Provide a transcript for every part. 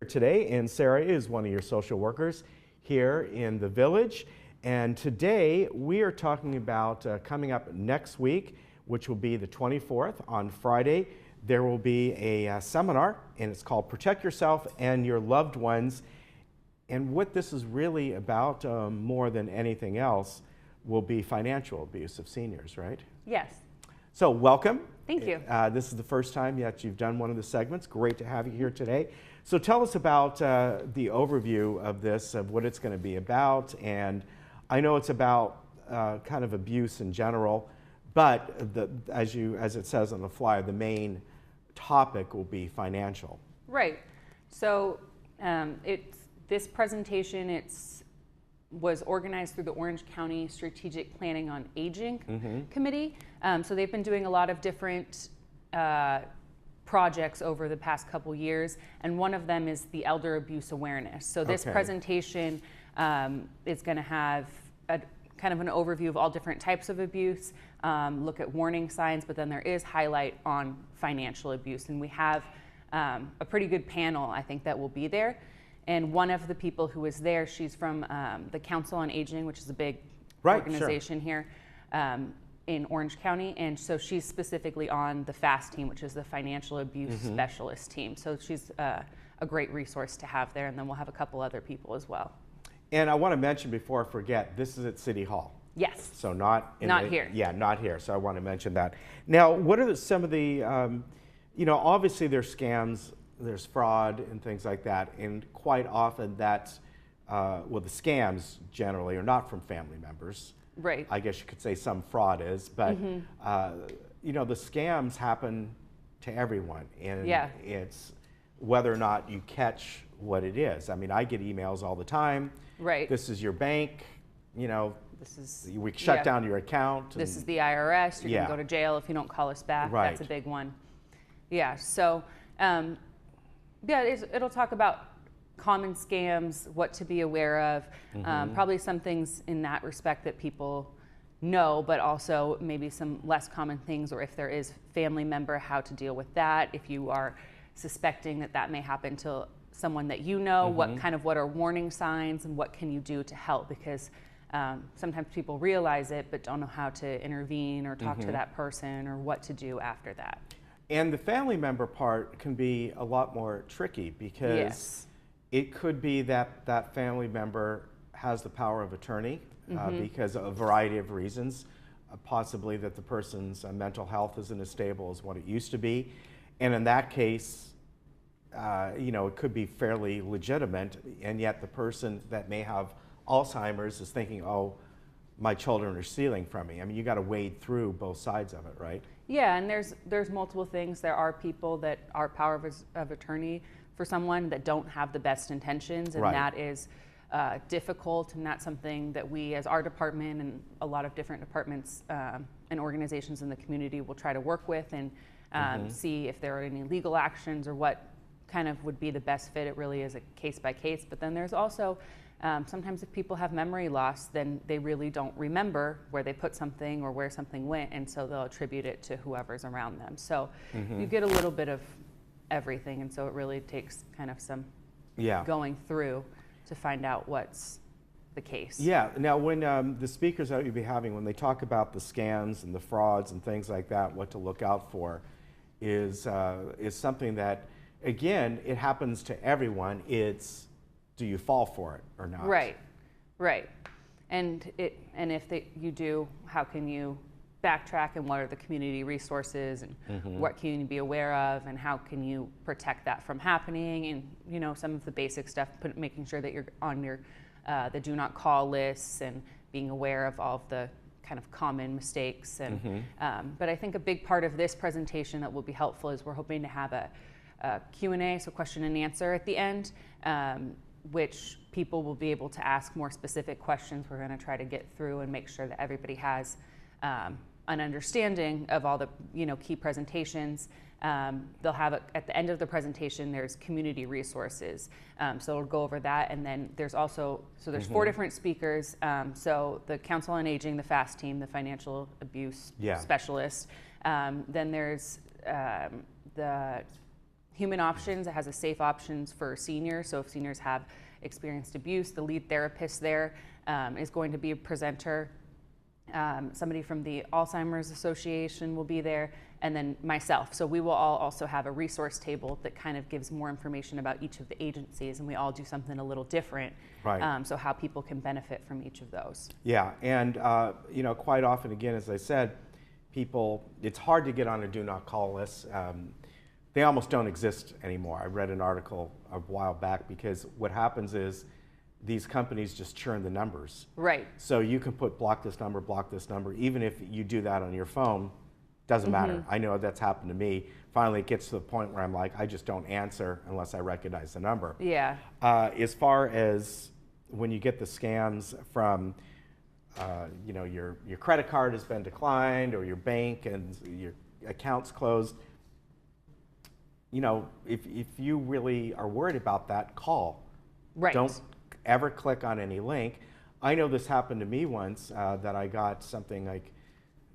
today, and Sarah is one of your social workers here in the village. And today we are talking about coming up next week, which will be the 24th on Friday. There will be a seminar, and it's called Protect Yourself and Your Loved Ones. And what this is really about, more than anything else, will be financial abuse of seniors, right? Yes. So welcome. Thank you. This is the first time that you've done one of the segments. Great to have you here today. So tell us about the overview of this, of what it's going to be about. And I know it's about kind of abuse in general, but as it says on the flyer, the main topic will be financial. Right. So this presentation, was organized through the Orange County Strategic Planning on Aging Committee. So they've been doing a lot of different projects over the past couple years, and one of them is the elder abuse awareness. So this presentation is going to have kind of an overview of all different types of abuse, look at warning signs, but then there is highlight on financial abuse. And we have a pretty good panel, I think, that will be there. And one of the people who was there, she's from the Council on Aging, which is a big organization here in Orange County. And so she's specifically on the FAST team, which is the Financial Abuse Specialist team. So she's a great resource to have there. And then we'll have a couple other people as well. And I want to mention before I forget, this is at City Hall. Yes. So not here. Yeah, not here. So I want to mention that. Now, what are some of the, obviously there's scams, there's fraud and things like that, and quite often that's, the scams generally are not from family members. Right. I guess you could say some fraud is, but the scams happen to everyone, and it's whether or not you catch what it is. I mean, I get emails all the time. Right. This is your bank, we shut down your account. This is the IRS. You're going to go to jail if you don't call us back. Right. That's a big one. Yeah. So. It'll talk about common scams, what to be aware of, probably some things in that respect that people know, but also maybe some less common things, or if there is family member, how to deal with that. If you are suspecting that may happen to someone that you know, what are warning signs and what can you do to help? Because sometimes people realize it but don't know how to intervene or talk to that person or what to do after that. And the family member part can be a lot more tricky because it could be that that family member has the power of attorney because of a variety of reasons, possibly that the person's mental health isn't as stable as what it used to be. And in that case, it could be fairly legitimate, and yet the person that may have Alzheimer's is thinking, oh, my children are stealing from me. I mean, you got to wade through both sides of it, right? Yeah, and there's multiple things. There are people that are power of attorney for someone that don't have the best intentions, and that is difficult, and that's something that we as our department and a lot of different departments and organizations in the community will try to work with and see if there are any legal actions or what kind of would be the best fit. It really is a case by case, but then there's also sometimes if people have memory loss, then they really don't remember where they put something or where something went, and so they'll attribute it to whoever's around them. So you get a little bit of everything, and so it really takes kind of some going through to find out what's the case. Yeah. Now, when the speakers that you'll be having, when they talk about the scams and the frauds and things like that, what to look out for is something that, again, it happens to everyone. It's, do you fall for it or not? Right. And if you do, how can you backtrack, and what are the community resources, and what can you be aware of, and how can you protect that from happening, and some of the basic stuff, making sure that you're on your the do not call lists and being aware of all of the kind of common mistakes. And but I think a big part of this presentation that will be helpful is we're hoping to have a Q&A, so question and answer at the end, which people will be able to ask more specific questions. We're going to try to get through and make sure that everybody has an understanding of all the key presentations. They'll have at the end of the presentation, there's community resources. So we'll go over that, and then there's also, so there's 4 different speakers. So the Council on Aging, the FAST team, the Financial Abuse Specialist. Then there's the Human Options, it has a safe options for seniors. So if seniors have experienced abuse, the lead therapist there is going to be a presenter. Somebody from the Alzheimer's Association will be there, and then myself. So we will all also have a resource table that kind of gives more information about each of the agencies, and we all do something a little different. Right. So how people can benefit from each of those. Yeah, and you know, quite often, again, as I said, people, it's hard to get on a do not call list. They almost don't exist anymore. I read an article a while back because what happens is these companies just churn the numbers. Right. So you can block this number, even if you do that on your phone, doesn't matter. I know that's happened to me. Finally, it gets to the point where I'm like, I just don't answer unless I recognize the number. Yeah. As far as when you get the scams from, you know, your credit card has been declined or your bank and your account's closed, you know, if you really are worried about that, call. Right. Don't ever click on any link. I know this happened to me once, that I got something like,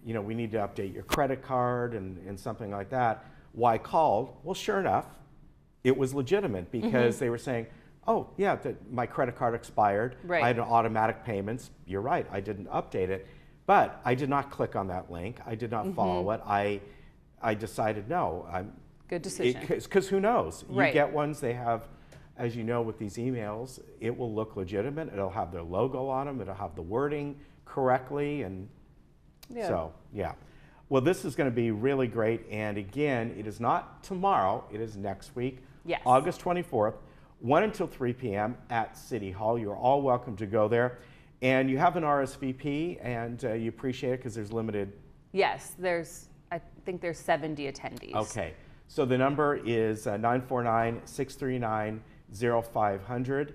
you know, we need to update your credit card and something like that. Why called? Well, sure enough, it was legitimate because they were saying, oh, yeah, my credit card expired. Right. I had automatic payments. You're right, I didn't update it. But I did not click on that link. I did not follow it. I decided, no. Good decision. Because who knows? You Right. get ones, they have, as you know, with these emails, it will look legitimate. It'll have their logo on them. It'll have the wording correctly. And Yeah. so, yeah. Well, this is going to be really great. And again, it is not tomorrow. It is next week, Yes. August 24th, 1 until 3 p.m. at City Hall. You're all welcome to go there. And you have an RSVP, and you appreciate it because there's limited. Yes, I think there's 70 attendees. Okay. So the number is 949-639-0500,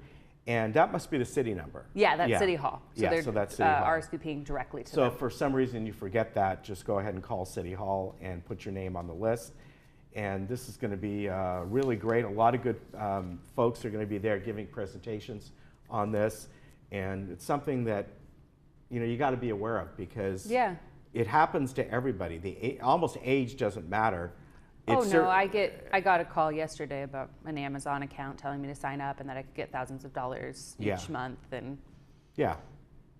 and that must be the city number. Yeah, that's City Hall. So yeah, they're so that's City Hall. RSVPing directly to So them. if for some reason you forget that, just go ahead and call City Hall and put your name on the list. And this is going to be really great. A lot of good folks are going to be there giving presentations on this, and it's something that, you know, you got to be aware of because it happens to everybody. Almost age doesn't matter. Oh no, I got a call yesterday about an Amazon account telling me to sign up and that I could get thousands of dollars each month, and you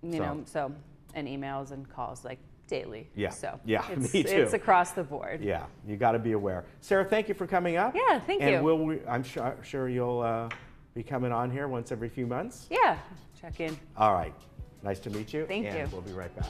know, so and emails and calls like daily. Yeah. So me too. It's across the board. Yeah, you got to be aware. Sarah, thank you for coming up. Yeah, thank you. And I'm sure you'll be coming on here once every few months. Yeah, check in. All right. Nice to meet you. Thank you. And we'll be right back.